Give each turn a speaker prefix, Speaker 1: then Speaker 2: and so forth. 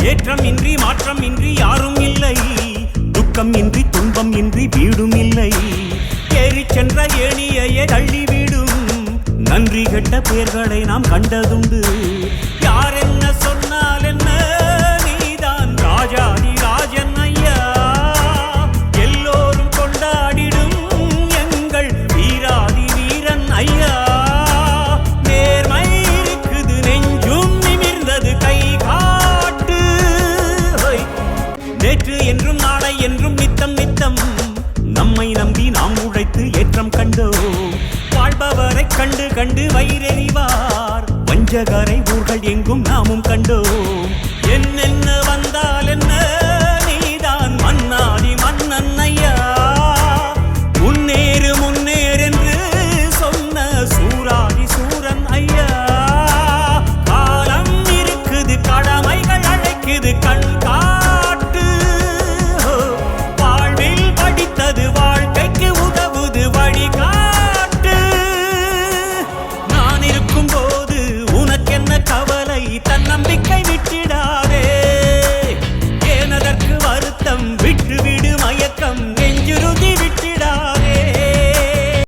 Speaker 1: ஏற்றம் இன்றி மாற்றம் இன்றி யாரும் இல்லை, துக்கம் இன்றி துன்பம் இன்றி வீடும் இல்லை. ஏறி சென்ற ஏணியையே தள்ளிவிடும் நன்றி கெட்ட பேர்களை நாம் கண்டதுண்டு. யார் என்ன சொன்னால் என்ன, நீதான் ராஜாதி ராஜன் ஐயா. எல்லோரும் கொண்டாடிடும் எங்கள் வீராதி வீரன் ஐயா. நேர்மை இருக்குது நெஞ்சும் நிமிர்ந்தது கை காட்டு. நேற்று என்றும் நாளை என்றும் நித்தம் நித்தம் நம்மை நம்பி நாம் உழைத்து ஏற்றம் கண்டோம். வாழ்பவரை கண்டு கண்டு வயிறெறிவார் வஞ்சகரை ஊர்கள் எங்கும் நாமும் கண்டோம். என்னென்ன வந்தால் என்ன, நீதான் மன்னாதி மன்னன் ஐயா. முன்னேறு முன்னேறென்று சொன்ன சூராதி சூரன் ஐயா. காலம் இருக்குது கடமைகள் அழைக்குது கண் காட்டு. வாழ்வில் படித்தது வாழ்க்கைக்கு உதவுது வழிகாட்டு. நான் இருக்கும் போது உனக்கென்ன கவலை, தன்னம்பிக்கை விட்டிடாதே. ஏனதற்கு வருத்தம், விட்டுவிடு மயக்கம்.